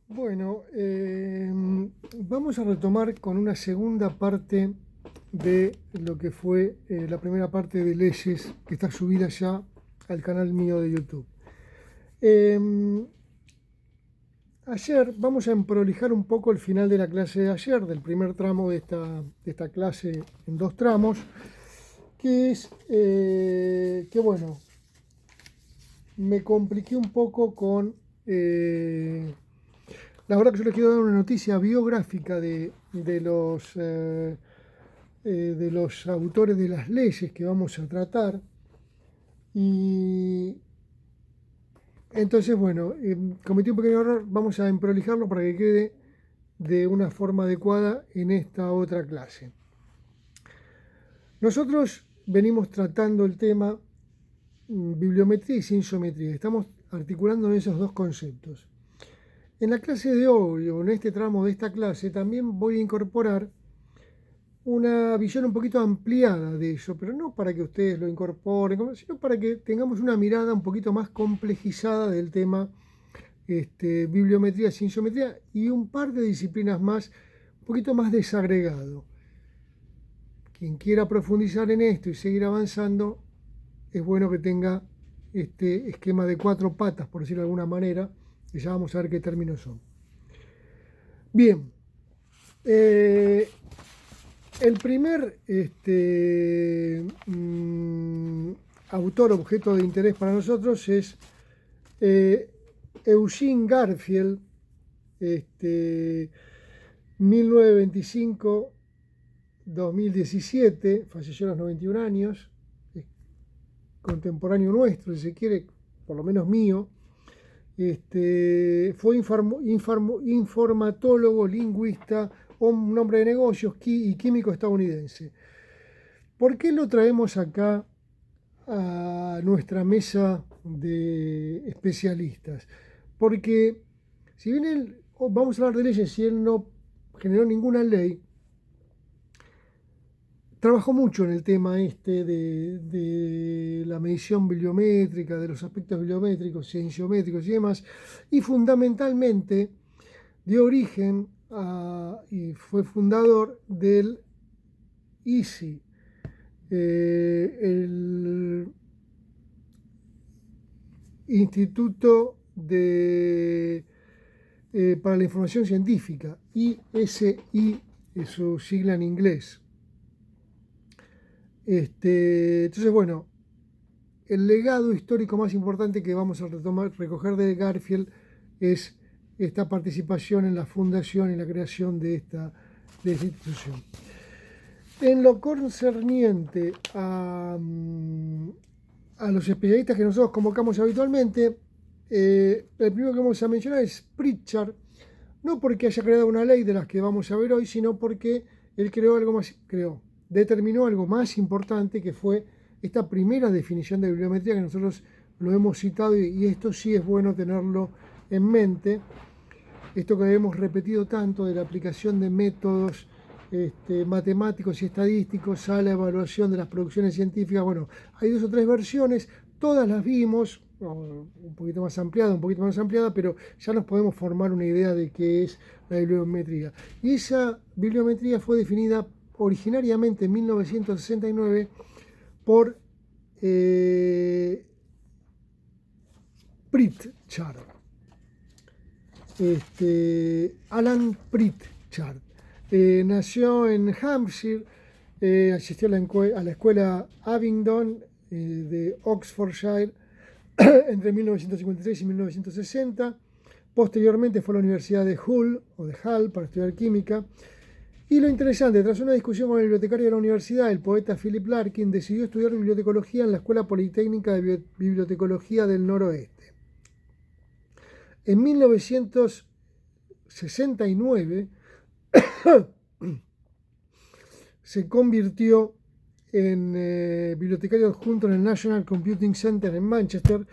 Bueno, vamos a retomar con una segunda parte de lo que fue la primera parte de leyes que está subida ya al canal mío de YouTube. Eh, Ayer vamos a emprolijar un poco el final de la clase de ayer, del primer tramo de esta clase en dos tramos, que es que bueno, me compliqué un poco con la verdad que yo les quiero dar una noticia biográfica de los autores de las leyes que vamos a tratar. Y entonces, bueno, cometí un pequeño error, vamos a emprolijarlo para que quede de una forma adecuada en esta otra clase. Nosotros venimos tratando el tema bibliometría y sensometría. Estamos articulando en esos dos conceptos. En la clase de hoy, o en este tramo de esta clase, también voy a incorporar una visión un poquito ampliada de eso, pero no para que ustedes lo incorporen, sino para que tengamos una mirada un poquito más complejizada del tema bibliometría, sensometría y un par de disciplinas más, un poquito más desagregado. Quien quiera profundizar en esto y seguir avanzando, es bueno que tenga este esquema de cuatro patas, por decirlo de alguna manera, que ya vamos a ver qué términos son. Bien, el primer autor objeto de interés para nosotros es Eugene Garfield, 1925-2017, falleció a los 91 años, es contemporáneo nuestro, si se quiere, por lo menos mío. Fue informatólogo, lingüista, un hombre de negocios y químico estadounidense. ¿Por qué lo traemos acá a nuestra mesa de especialistas? Porque si bien vamos a hablar de leyes, si él no generó ninguna ley, trabajó mucho en el tema de la medición bibliométrica, de los aspectos bibliométricos, sensométricos y demás, y fundamentalmente dio origen y fue fundador del ISI, el Instituto para la Información Científica, ISI es su sigla en inglés. Entonces, bueno, el legado histórico más importante que vamos a recoger de Garfield es esta participación en la fundación y la creación de esta institución. En lo concerniente a los especialistas que nosotros convocamos habitualmente, el primero que vamos a mencionar es Pritchard, no porque haya creado una ley de las que vamos a ver hoy, sino porque él determinó algo más importante, que fue esta primera definición de bibliometría que nosotros lo hemos citado, y esto sí es bueno tenerlo en mente, esto que hemos repetido tanto de la aplicación de métodos matemáticos y estadísticos a la evaluación de las producciones científicas. Bueno, hay dos o tres versiones, todas las vimos, un poquito más ampliada, pero ya nos podemos formar una idea de qué es la bibliometría. Y esa bibliometría fue definida originariamente en 1969 por Pritchard, Alan Pritchard. Nació en Hampshire, asistió a la escuela Abingdon de Oxfordshire entre 1953 y 1960. Posteriormente fue a la Universidad de Hull para estudiar química. Y lo interesante, tras una discusión con el bibliotecario de la universidad, el poeta Philip Larkin decidió estudiar bibliotecología en la Escuela Politécnica de Bibliotecología del Noroeste. En 1969 se convirtió en bibliotecario adjunto en el National Computing Center en Manchester,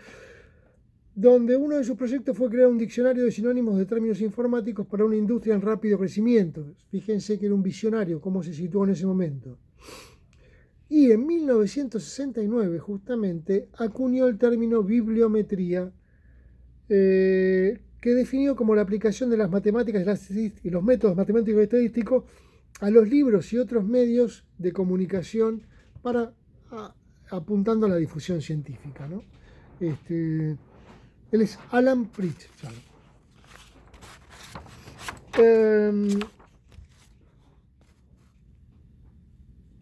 donde uno de sus proyectos fue crear un diccionario de sinónimos de términos informáticos para una industria en rápido crecimiento. Fíjense que era un visionario, cómo se situó en ese momento. Y en 1969, justamente, acuñó el término bibliometría, que definió como la aplicación de las matemáticas y los métodos matemáticos y estadísticos a los libros y otros medios de comunicación apuntando a la difusión científica, ¿no? Él es Alan Pritchard.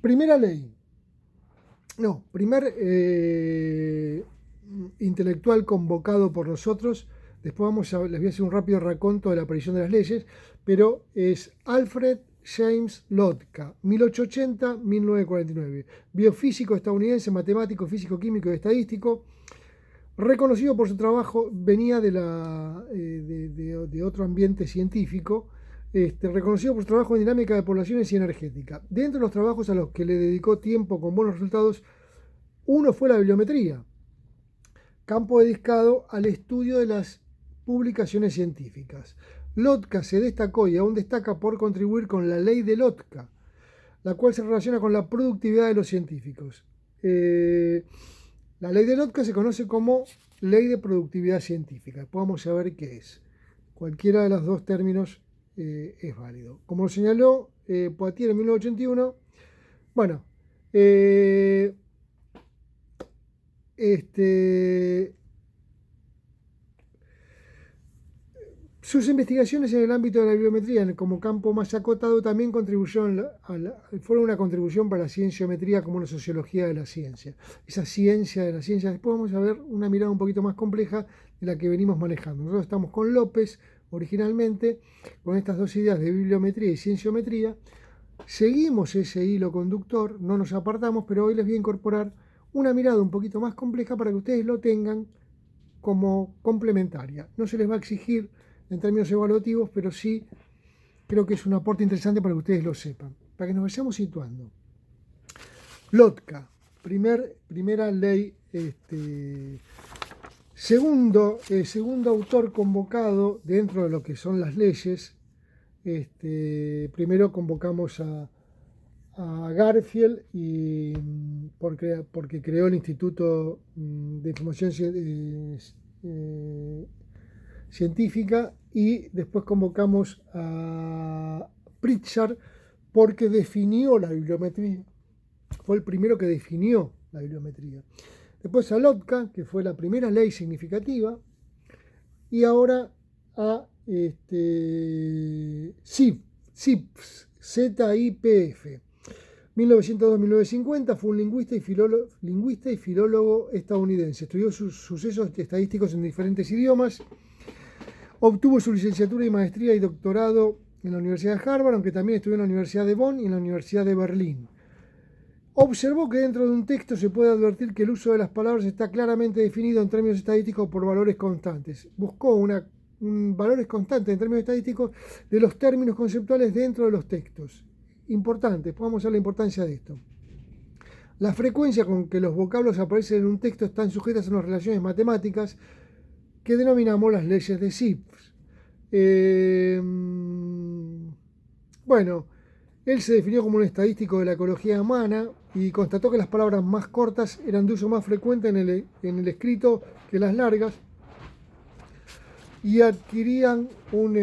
Primera ley. No, primer intelectual convocado por nosotros. Después les voy a hacer un rápido raconto de la aparición de las leyes, pero es Alfred James Lotka, 1880-1949, biofísico estadounidense, matemático, físico, químico y estadístico, reconocido por su trabajo, venía de otro ambiente científico, reconocido por su trabajo en dinámica de poblaciones y energética. Dentro de los trabajos a los que le dedicó tiempo con buenos resultados, uno fue la bibliometría, campo dedicado al estudio de las publicaciones científicas. Lotka se destacó y aún destaca por contribuir con la ley de Lotka, la cual se relaciona con la productividad de los científicos. La ley de Lotka se conoce como ley de productividad científica. Después vamos a ver qué es. Cualquiera de los dos términos es válido. Como lo señaló Poitier en 1981, bueno, sus investigaciones en el ámbito de la bibliometría como campo más acotado también fueron una contribución para la cienciometría como una sociología de la ciencia. Esa ciencia de la ciencia. Después vamos a ver una mirada un poquito más compleja de la que venimos manejando. Nosotros estamos con López originalmente, con estas dos ideas de bibliometría y cienciometría. Seguimos ese hilo conductor, no nos apartamos, pero hoy les voy a incorporar una mirada un poquito más compleja para que ustedes lo tengan como complementaria. No se les va a exigir en términos evaluativos, pero sí creo que es un aporte interesante para que ustedes lo sepan, para que nos vayamos situando. Lotka, primera ley, segundo autor convocado dentro de lo que son las leyes. Primero convocamos a Garfield porque creó el Instituto de Información Científica, y después convocamos a Pritchard porque definió la bibliometría. Fue el primero que definió la bibliometría. Después a Lotka, que fue la primera ley significativa, y ahora a ZIPF, Z-I-P-F. 1902-1950, fue un lingüista y filólogo estadounidense. Estudió sus sucesos estadísticos en diferentes idiomas. Obtuvo su licenciatura y maestría y doctorado en la Universidad de Harvard, aunque también estudió en la Universidad de Bonn y en la Universidad de Berlín. Observó que dentro de un texto se puede advertir que el uso de las palabras está claramente definido en términos estadísticos por valores constantes. Buscó valores constantes en términos estadísticos de los términos conceptuales dentro de los textos. Importante, vamos a ver la importancia de esto. La frecuencia con que los vocablos aparecen en un texto están sujetas a unas relaciones matemáticas que denominamos las leyes de Zipf. Bueno, él se definió como un estadístico de la ecología humana y constató que las palabras más cortas eran de uso más frecuente en el escrito que las largas, y adquirían un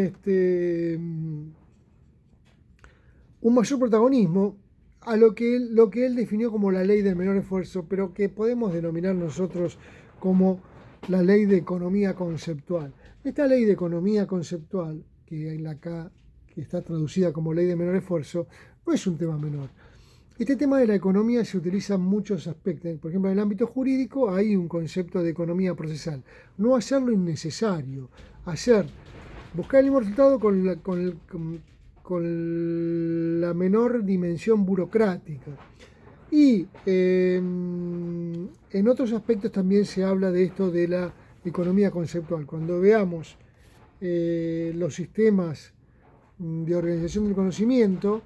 mayor protagonismo a lo que él definió como la ley del menor esfuerzo, pero que podemos denominar nosotros como la ley de economía conceptual. Esta ley de economía conceptual, que está traducida como ley de menor esfuerzo, no es un tema menor. Este tema de la economía se utiliza en muchos aspectos. Por ejemplo, en el ámbito jurídico hay un concepto de economía procesal. No hacer lo innecesario, buscar el mismo resultado con la menor dimensión burocrática. Y en otros aspectos también se habla de esto de la economía conceptual. Cuando veamos los sistemas de organización del conocimiento,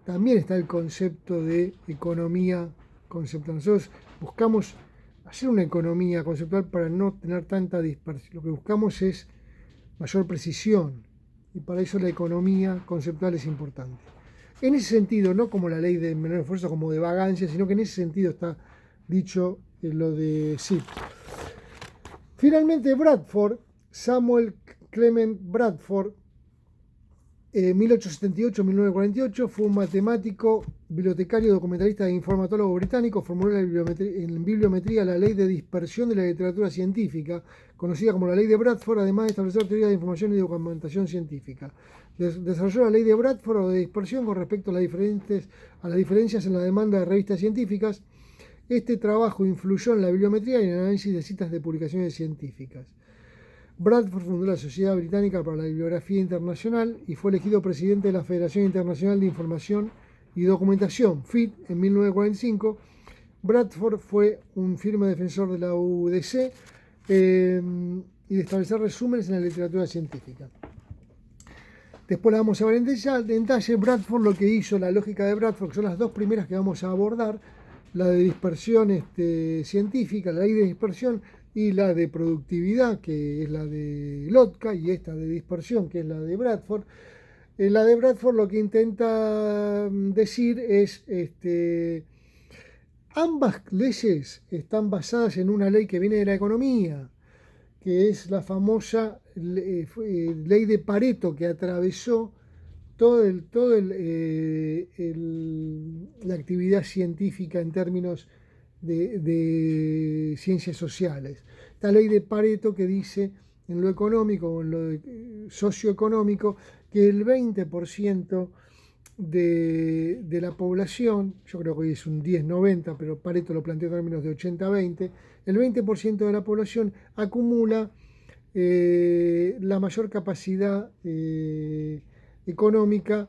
también está el concepto de economía conceptual. Nosotros buscamos hacer una economía conceptual para no tener tanta dispersión. Lo que buscamos es mayor precisión, y para eso la economía conceptual es importante. En ese sentido, no como la ley de menor esfuerzo, como de vagancia, sino que en ese sentido está dicho lo de Zipf. Finalmente, Bradford, Samuel Clement Bradford, 1878-1948, fue un matemático, bibliotecario, documentalista e informatólogo británico. Formuló en bibliometría la ley de dispersión de la literatura científica, conocida como la ley de Bradford, además de establecer teorías de información y documentación científica. Desarrolló la ley de Bradford o de dispersión con respecto a las diferencias en la demanda de revistas científicas. Este trabajo influyó en la bibliometría y en el análisis de citas de publicaciones científicas. Bradford fundó la Sociedad Británica para la Bibliografía Internacional y fue elegido presidente de la Federación Internacional de Información y Documentación, FID, en 1945. Bradford fue un firme defensor de la UDC y de establecer resúmenes en la literatura científica. Después la vamos a ver en detalle. Bradford lo que hizo, la lógica de Bradford, que son las dos primeras que vamos a abordar, la de dispersión científica, la ley de dispersión, y la de productividad, que es la de Lotka, y esta de dispersión, que es la de Bradford. La de Bradford lo que intenta decir es, ambas leyes están basadas en una ley que viene de la economía, que es la famosa ley de Pareto, que atravesó la actividad científica en términos de ciencias sociales. Esta ley de Pareto que dice en lo económico o en lo socioeconómico que el 20% de la población, yo creo que hoy es un 10-90, pero Pareto lo planteó en términos de 80-20, el 20% de la población acumula la mayor capacidad económica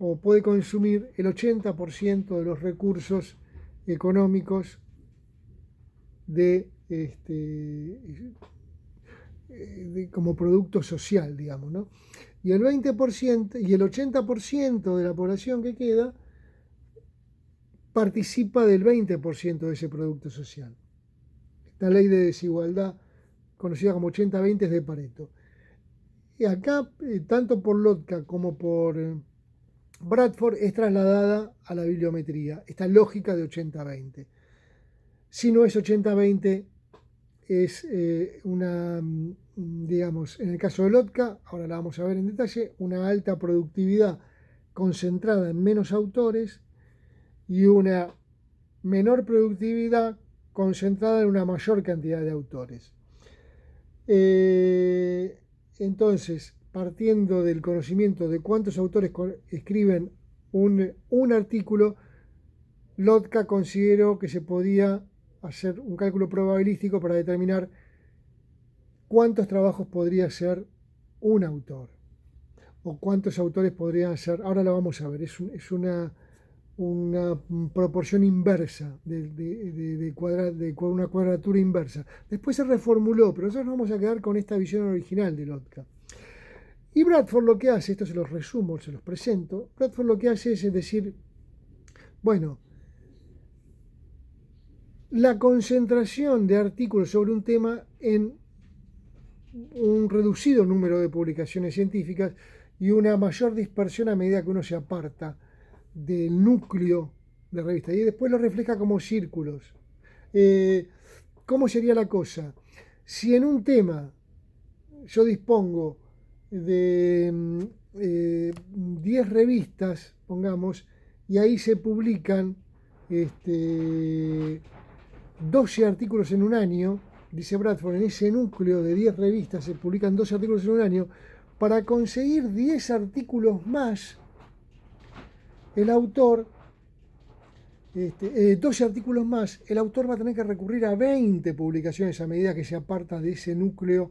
o puede consumir el 80% de los recursos económicos como producto social, digamos, ¿no? Y el 20% y el 80% de la población que queda participa del 20% de ese producto social. Esta ley de desigualdad, conocida como 80-20, es de Pareto. Y acá, tanto por Lotka como por Bradford, es trasladada a la bibliometría, esta lógica de 80-20. Si no es 80-20, es digamos, en el caso de Lotka, ahora la vamos a ver en detalle, una alta productividad concentrada en menos autores y una menor productividad concentrada en una mayor cantidad de autores. Entonces, partiendo del conocimiento de cuántos autores escriben un artículo, Lotka consideró que se podía hacer un cálculo probabilístico para determinar cuántos trabajos podría hacer un autor o cuántos autores podrían ser. Ahora lo vamos a ver, es una proporción inversa de una cuadratura inversa. Después se reformuló, pero nosotros nos vamos a quedar con esta visión original de Lotka. Y Bradford lo que hace, esto se los resumo, se los presento, Bradford lo que hace es decir, bueno, la concentración de artículos sobre un tema en un reducido número de publicaciones científicas y una mayor dispersión a medida que uno se aparta del núcleo de revista. Y después lo refleja como círculos. ¿Cómo sería la cosa? Si en un tema yo dispongo de 10 revistas, pongamos, y ahí se publican 12 artículos en un año, dice Bradford, en ese núcleo de 10 revistas se publican 12 artículos en un año. Para conseguir 10 artículos más, el autor, 12 artículos más, el autor va a tener que recurrir a 20 publicaciones a medida que se aparta de ese núcleo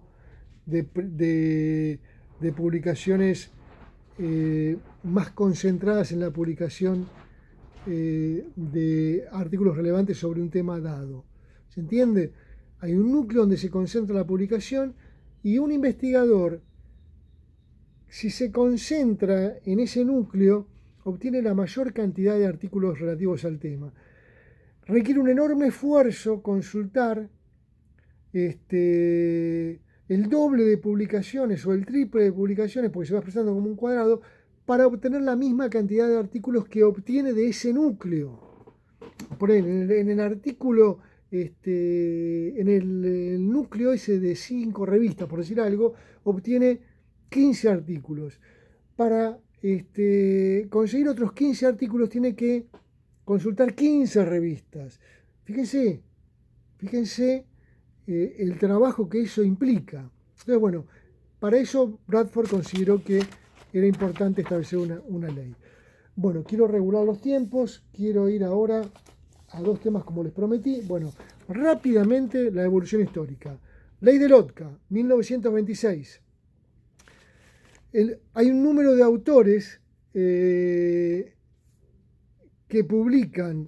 de publicaciones más concentradas en la publicación de artículos relevantes sobre un tema dado. ¿Se entiende? Hay un núcleo donde se concentra la publicación y un investigador, si se concentra en ese núcleo, obtiene la mayor cantidad de artículos relativos al tema. Requiere un enorme esfuerzo consultar el doble de publicaciones o el triple de publicaciones, porque se va expresando como un cuadrado, para obtener la misma cantidad de artículos que obtiene de ese núcleo. Por ejemplo, en el artículo en el núcleo ese de 5 revistas, por decir algo, obtiene 15 artículos. Para conseguir otros 15 artículos tiene que consultar 15 revistas. Fíjense el trabajo que eso implica. Entonces, bueno, para eso Bradford consideró que era importante establecer una ley. Bueno, quiero regular los tiempos, quiero ir ahora a 2 temas como les prometí. Bueno, rápidamente la evolución histórica. Ley de Lotka, 1926. Hay un número de autores que publican,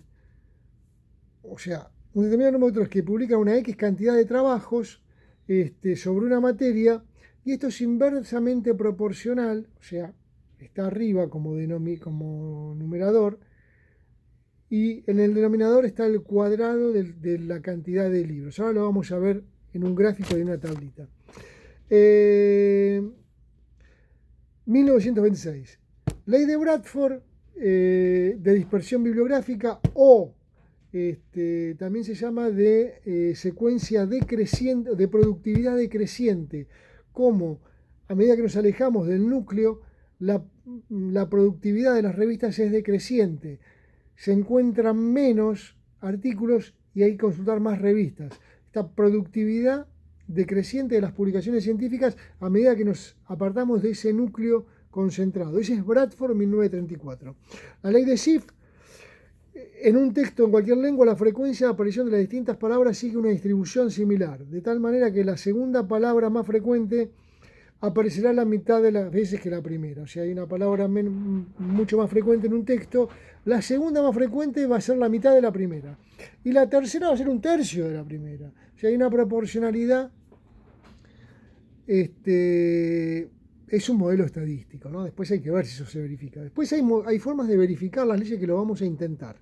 o sea, un determinado número de autores que publican una X cantidad de trabajos sobre una materia, y esto es inversamente proporcional, o sea, está arriba como numerador, y en el denominador está el cuadrado de la cantidad de libros. Ahora lo vamos a ver en un gráfico y en una tablita. 1926. Ley de Bradford de dispersión bibliográfica, o también se llama de secuencia decreciente, de productividad decreciente, como a medida que nos alejamos del núcleo, la productividad de las revistas es decreciente. Se encuentran menos artículos y hay que consultar más revistas. Esta productividad decreciente de las publicaciones científicas a medida que nos apartamos de ese núcleo concentrado. Ese es Bradford, 1934. La ley de Schiff: en un texto en cualquier lengua, la frecuencia de aparición de las distintas palabras sigue una distribución similar, de tal manera que la segunda palabra más frecuente aparecerá la mitad de las veces que la primera. O sea, hay una palabra mucho más frecuente en un texto, la segunda más frecuente va a ser la mitad de la primera, y la tercera va a ser un tercio de la primera. O sea, hay una proporcionalidad. Es un modelo estadístico, ¿no? Después hay que ver si eso se verifica. Después hay formas de verificar las leyes que lo vamos a intentar.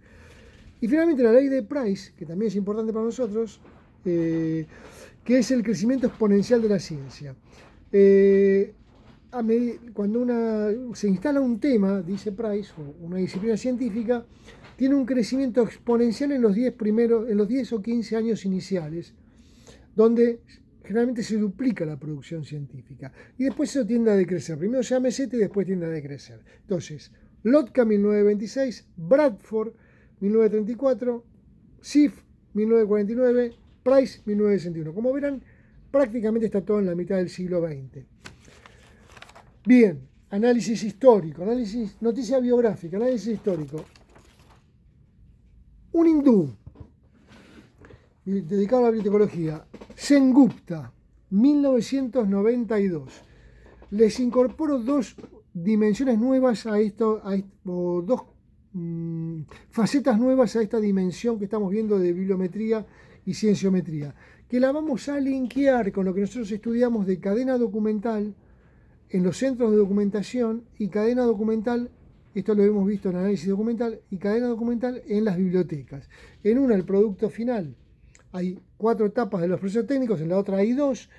Y finalmente la ley de Price, que también es importante para nosotros, que es el crecimiento exponencial de la ciencia. Cuando se instala un tema, dice Price, o una disciplina científica, tiene un crecimiento exponencial en los 10 o 15 años iniciales, donde generalmente se duplica la producción científica. Y después eso tiende a decrecer. Primero se da meseta y después tiende a decrecer. Entonces, Lotka, 1926, Bradford, 1934, Schiff, 1949, Price, 1961. Como verán, prácticamente está todo en la mitad del siglo XX. Bien, análisis histórico, noticia biográfica, análisis histórico. Un hindú dedicado a la biotecnología, Sengupta, 1992. Les incorporo 2 dimensiones nuevas o 2 facetas nuevas a esta dimensión que estamos viendo de bibliometría y cienciometría, que la vamos a linkear con lo que nosotros estudiamos de cadena documental en los centros de documentación y cadena documental, esto lo hemos visto en análisis documental, y cadena documental en las bibliotecas. En una, el producto final. Hay 4 etapas de los procesos técnicos, en la otra hay 2,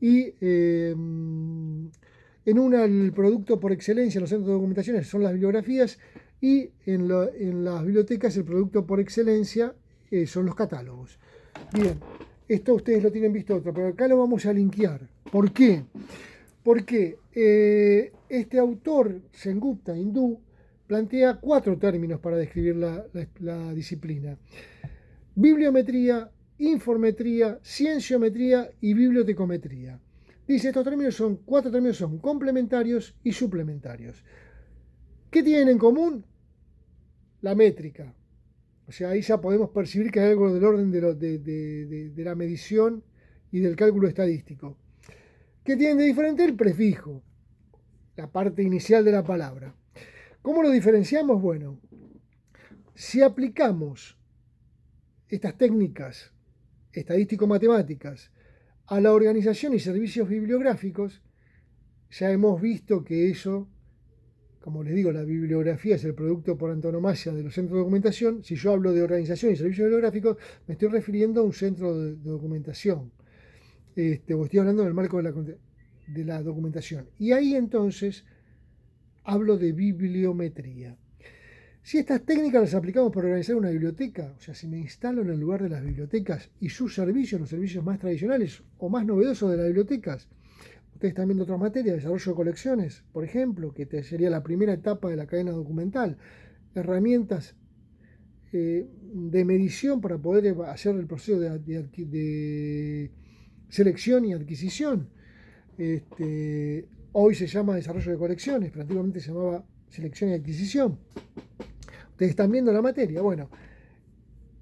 y en una el producto por excelencia en los centros de documentación son las bibliografías, y en las bibliotecas el producto por excelencia son los catálogos. Bien, esto ustedes lo tienen visto otro, pero acá lo vamos a linkear. ¿Por qué? Porque este autor, Sengupta, hindú, plantea 4 términos para describir la disciplina: bibliometría, informetría, cienciometría y bibliotecometría. Dice, estos términos 4 términos son complementarios y suplementarios. ¿Qué tienen en común? La métrica. O sea, ahí ya podemos percibir que hay algo del orden de la medición y del cálculo estadístico. ¿Qué tienen de diferente? El prefijo, la parte inicial de la palabra. ¿Cómo lo diferenciamos? Bueno, si aplicamos estas técnicas estadístico-matemáticas a la organización y servicios bibliográficos, ya hemos visto que eso, como les digo, la bibliografía es el producto por antonomasia de los centros de documentación. Si yo hablo de organización y servicios bibliográficos, me estoy refiriendo a un centro de documentación. O estoy hablando en el marco de la documentación. Y ahí entonces hablo de bibliometría. Si estas técnicas las aplicamos para organizar una biblioteca, o sea, si me instalo en el lugar de las bibliotecas y sus servicios, los servicios más tradicionales o más novedosos de las bibliotecas, ustedes están viendo otras materias, desarrollo de colecciones, por ejemplo, que sería la primera etapa de la cadena documental, herramientas de medición para poder hacer el proceso de selección y adquisición. Hoy se llama desarrollo de colecciones, pero antiguamente se llamaba selección y adquisición. Ustedes están viendo la materia. Bueno,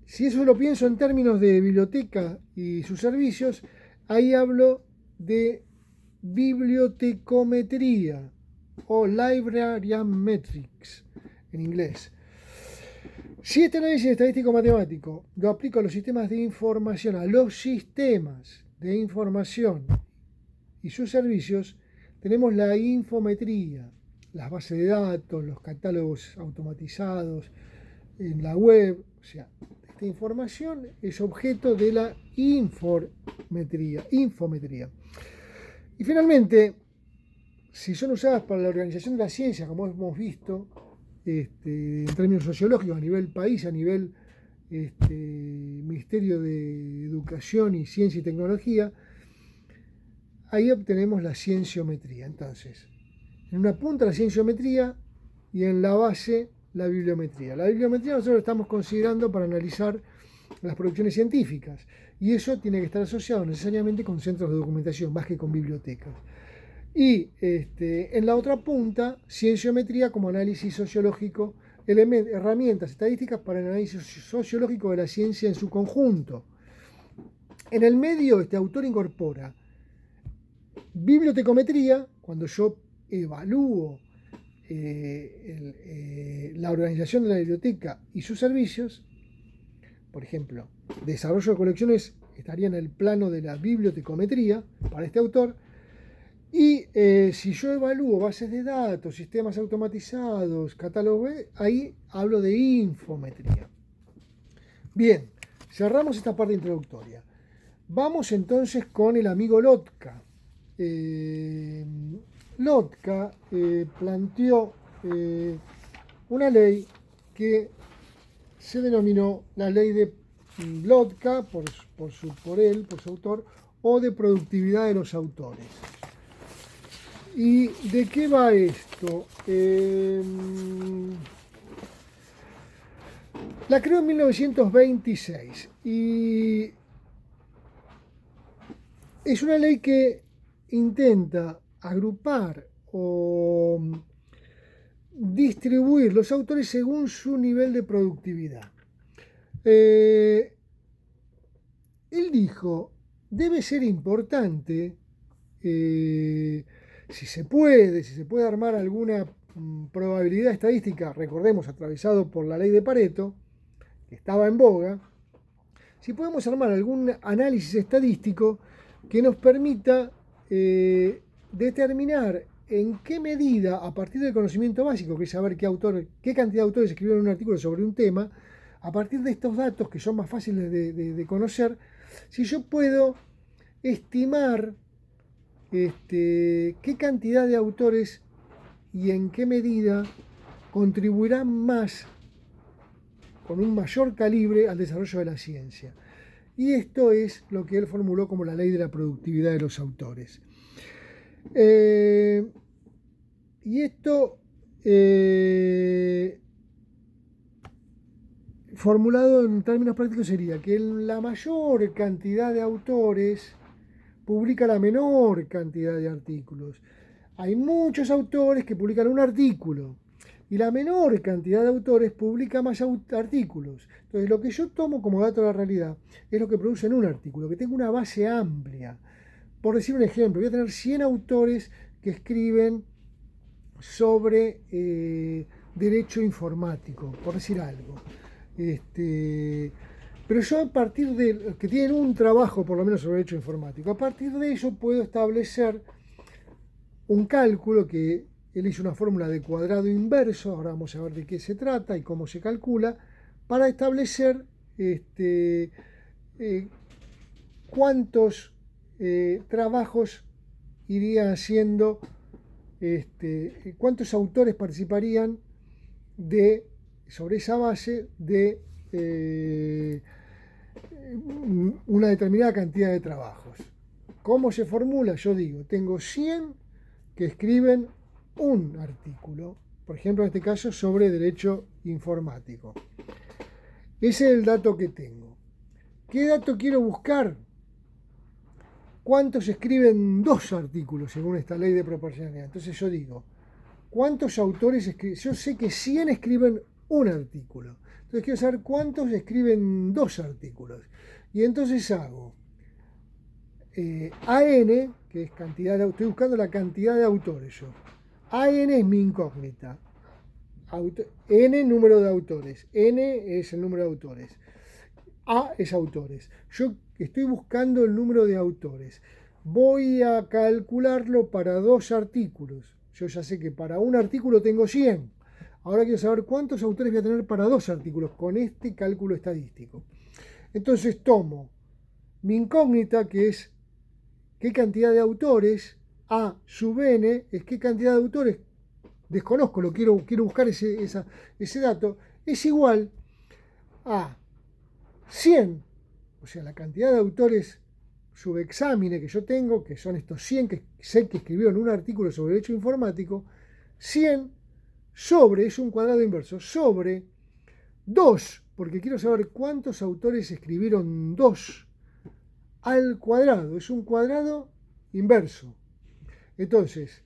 si eso lo pienso en términos de biblioteca y sus servicios, ahí hablo de bibliotecometría o librarianmetrics en inglés. Si este análisis estadístico matemático lo aplico a los sistemas de información, a los sistemas de información y sus servicios, tenemos la infometría, las bases de datos, los catálogos automatizados en la web. O sea, esta información es objeto de la infometría. Y finalmente, si son usadas para la organización de la ciencia, como hemos visto, en términos sociológicos, a nivel país, a nivel Ministerio de Educación y Ciencia y Tecnología, ahí obtenemos la cienciometría. Entonces, en una punta la cienciometría y en la base la bibliometría. La bibliometría nosotros la estamos considerando para analizar las producciones científicas y eso tiene que estar asociado necesariamente con centros de documentación más que con bibliotecas. Y en la otra punta, cienciometría como análisis sociológico, herramientas estadísticas para el análisis sociológico de la ciencia en su conjunto. En el medio, este autor incorpora bibliotecometría, cuando yo evalúo la organización de la biblioteca y sus servicios. Por ejemplo, desarrollo de colecciones estaría en el plano de la bibliotecometría para este autor. Y si yo evalúo bases de datos, sistemas automatizados, catálogos, ahí hablo de infometría. Bien, cerramos esta parte introductoria. Vamos entonces con el amigo Lotka. Lotka planteó una ley que se denominó la ley de Lotka, por su autor, o de productividad de los autores. ¿Y de qué va esto? La creó en 1926 y es una ley que intenta agrupar o distribuir los autores según su nivel de productividad. Él dijo, debe ser importante, si se puede armar alguna probabilidad estadística, recordemos, atravesado por la ley de Pareto, que estaba en boga, si podemos armar algún análisis estadístico que nos permita determinar en qué medida, a partir del conocimiento básico, que es saber qué cantidad de autores escribieron un artículo sobre un tema, a partir de estos datos que son más fáciles de conocer, si yo puedo estimar qué cantidad de autores y en qué medida contribuirán más, con un mayor calibre, al desarrollo de la ciencia. Y esto es lo que él formuló como la ley de la productividad de los autores. Y esto, formulado en términos prácticos, sería que la mayor cantidad de autores publica la menor cantidad de artículos. Hay muchos autores que publican un artículo y la menor cantidad de autores publica más artículos. Entonces, lo que yo tomo como dato de la realidad es lo que produce en un artículo, que tenga una base amplia. Por decir un ejemplo, voy a tener 100 autores que escriben sobre derecho informático, por decir algo. Pero yo, a partir de que tienen un trabajo por lo menos sobre derecho informático, a partir de ello puedo establecer un cálculo que él hizo una fórmula de cuadrado inverso, ahora vamos a ver de qué se trata y cómo se calcula, para establecer cuántos trabajos irían haciendo, cuántos autores participarían de sobre esa base de una determinada cantidad de trabajos. ¿Cómo se formula? Yo digo, tengo 100 que escriben un artículo, por ejemplo, en este caso sobre derecho informático. Ese es el dato que tengo. ¿Qué dato quiero buscar? ¿Cuántos escriben 2 artículos según esta ley de proporcionalidad? Entonces yo digo, ¿cuántos autores escriben? Yo sé que 100 escriben un artículo. Entonces quiero saber cuántos escriben 2 artículos. Y entonces hago AN, que es cantidad de, estoy buscando la cantidad de autores yo. AN es mi incógnita. N número de autores. N es el número de autores. A es autores. Yo estoy buscando el número de autores. Voy a calcularlo para 2 artículos. Yo ya sé que para un artículo tengo 100. Ahora quiero saber cuántos autores voy a tener para 2 artículos con este cálculo estadístico. Entonces tomo mi incógnita, que es qué cantidad de autores, A sub n es qué cantidad de autores, desconozco, quiero buscar ese dato, es igual a 100, o sea, la cantidad de autores subexámine que yo tengo, que son estos 100 que sé que escribieron un artículo sobre derecho informático, 100 sobre, es un cuadrado inverso, sobre 2, porque quiero saber cuántos autores escribieron 2 al cuadrado, es un cuadrado inverso. Entonces,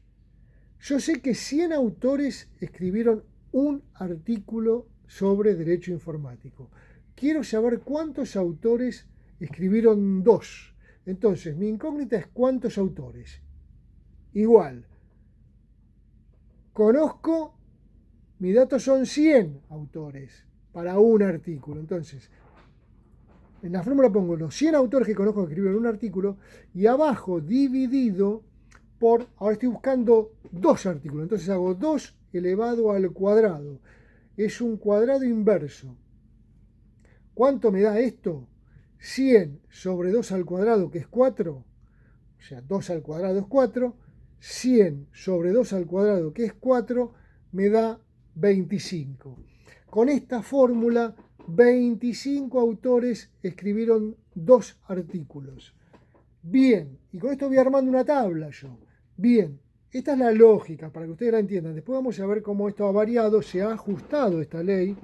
yo sé que 100 autores escribieron un artículo sobre derecho informático. Quiero saber cuántos autores escribieron 2. Entonces, mi incógnita es cuántos autores. Igual. Conozco, mis datos son 100 autores para un artículo. Entonces, en la fórmula pongo los 100 autores que conozco que escribieron un artículo y abajo dividido por, ahora estoy buscando 2 artículos, entonces hago 2 elevado al cuadrado. Es un cuadrado inverso. ¿Cuánto me da esto? 100 sobre 2 al cuadrado, que es 4, o sea, 2 al cuadrado es 4, 100 sobre 2 al cuadrado, que es 4, me da 25. Con esta fórmula, 25 autores escribieron 2 artículos. Bien, y con esto voy armando una tabla yo. Bien, esta es la lógica para que ustedes la entiendan. Después vamos a ver cómo esto ha variado, se ha ajustado esta ley,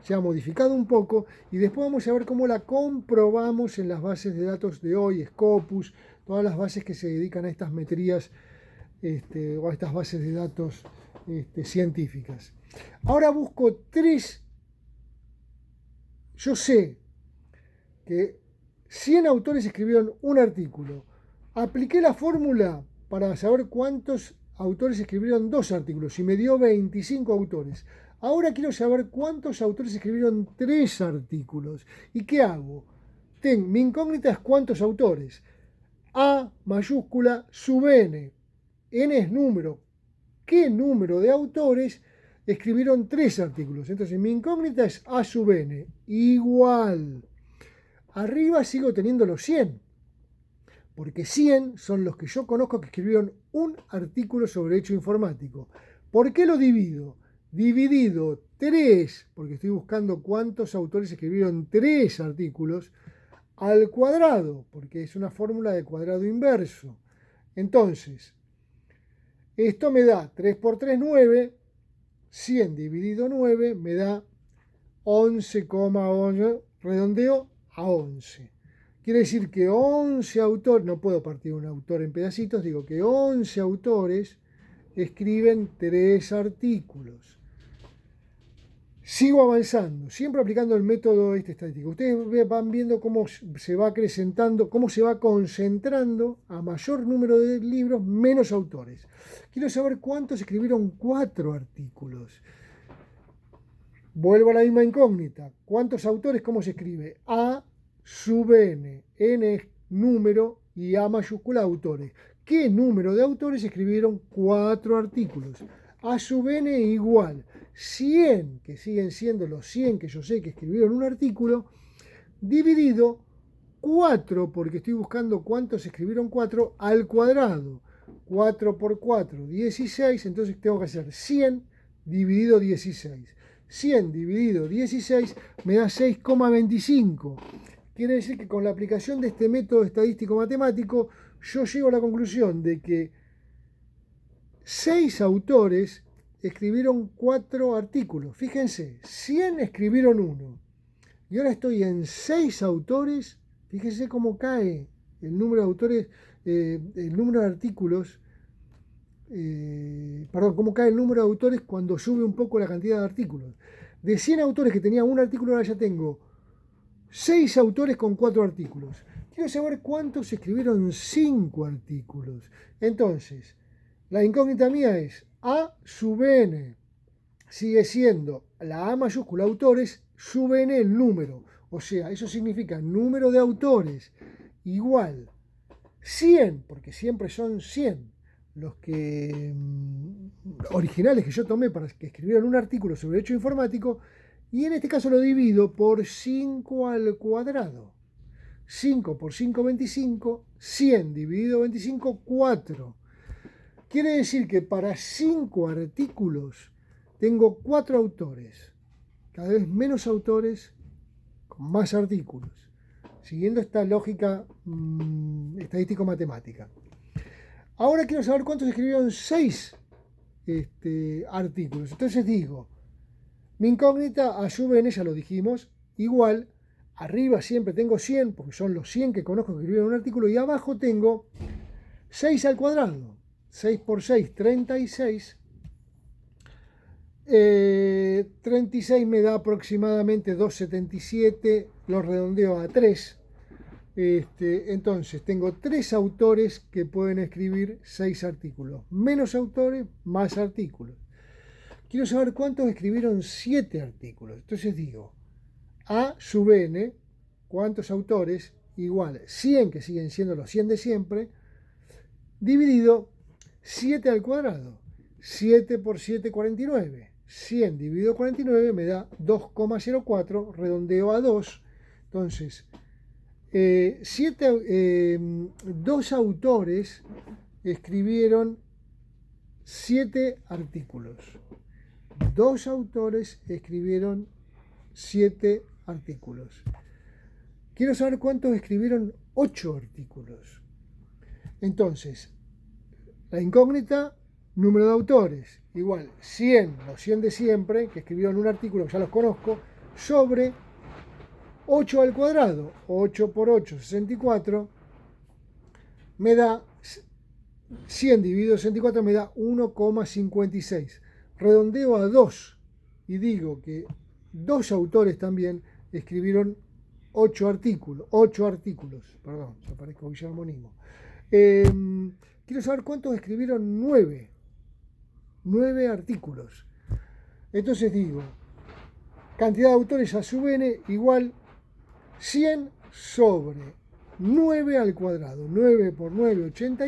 se ha modificado un poco y después vamos a ver cómo la comprobamos en las bases de datos de hoy, Scopus, todas las bases que se dedican a estas metrías o a estas bases de datos científicas. Ahora busco 3. Yo sé que 100 autores escribieron un artículo. Apliqué la fórmula para saber cuántos autores escribieron 2 artículos y me dio 25 autores. Ahora quiero saber cuántos autores escribieron 3 artículos. ¿Y qué hago? Mi incógnita es cuántos autores. A mayúscula sub n. N es número. ¿Qué número de autores escribieron 3 artículos? Entonces mi incógnita es A sub n igual. Arriba sigo teniendo los 100, porque 100 son los que yo conozco que escribieron un artículo sobre derecho informático. ¿Por qué lo divido? Dividido 3, porque estoy buscando cuántos autores escribieron 3 artículos, al cuadrado, porque es una fórmula de cuadrado inverso. Entonces, esto me da 3 por 3, 9, 100 dividido 9 me da 11,8, redondeo a 11. Quiere decir que 11 autores, no puedo partir un autor en pedacitos, digo que 11 autores escriben 3 artículos. Sigo avanzando, siempre aplicando el método estadístico. Ustedes van viendo cómo se va acrecentando, cómo se va concentrando a mayor número de libros, menos autores. Quiero saber cuántos escribieron 4 artículos. Vuelvo a la misma incógnita. ¿Cuántos autores? ¿Cómo se escribe? A sub n. N es número y A mayúscula autores. ¿Qué número de autores escribieron 4 artículos? A sub n igual 100, que siguen siendo los 100 que yo sé que escribieron un artículo, dividido 4, porque estoy buscando cuántos escribieron 4, al cuadrado. 4 por 4, 16, entonces tengo que hacer 100 dividido 16. 100 dividido 16 me da 6,25. Quiere decir que con la aplicación de este método estadístico matemático, yo llego a la conclusión de que 6 autores escribieron 4 artículos. Fíjense, 100 escribieron 1. Y ahora estoy en 6 autores. Fíjense cómo cae el número de autores, el número de artículos. Cómo cae el número de autores cuando sube un poco la cantidad de artículos. De 100 autores que tenía un artículo, ahora ya tengo 6 autores con 4 artículos. Quiero saber cuántos escribieron 5 artículos. Entonces, la incógnita mía es A sub n sigue siendo la A mayúscula autores sub n el número. O sea, eso significa número de autores igual 100, porque siempre son 100 los que originales que yo tomé para que escribieran un artículo sobre derecho informático, y en este caso lo divido por 5 al cuadrado. 5 por 5, 25, 100 dividido 25, 4. Quiere decir que para 5 artículos tengo 4 autores, cada vez menos autores con más artículos, siguiendo esta lógica estadístico-matemática. Ahora quiero saber cuántos escribieron 6 artículos. Entonces digo, mi incógnita A sub n, ya lo dijimos, igual, arriba siempre tengo 100, porque son los 100 que conozco que escribieron un artículo, y abajo tengo 6 al cuadrado. 6 por 6, 36. 36 me da aproximadamente 2,77, lo redondeo a 3. Entonces, tengo 3 autores que pueden escribir 6 artículos. Menos autores, más artículos. Quiero saber cuántos escribieron 7 artículos. Entonces digo, A sub n, cuántos autores, igual 100, que siguen siendo los 100 de siempre, dividido 7 al cuadrado. 7 por 7, 49. 100 dividido 49 me da 2,04, redondeo a 2. Entonces, 2 autores escribieron 7 artículos. 2 autores escribieron 7 artículos. Quiero saber cuántos escribieron 8 artículos. Entonces, la incógnita, número de autores, igual 100, los 100 de siempre, que escribieron un artículo, ya los conozco, sobre 8 al cuadrado, 8 por 8, 64, me da 100 dividido 64, me da 1,56. Redondeo a 2 y digo que 2 autores también escribieron 8 artículos, perdón, me parezco Guillermo Nimo. Quiero saber cuántos escribieron 9 artículos. Entonces digo, cantidad de autores A sub n igual 100 sobre 9 al cuadrado. 9 por 9, 80.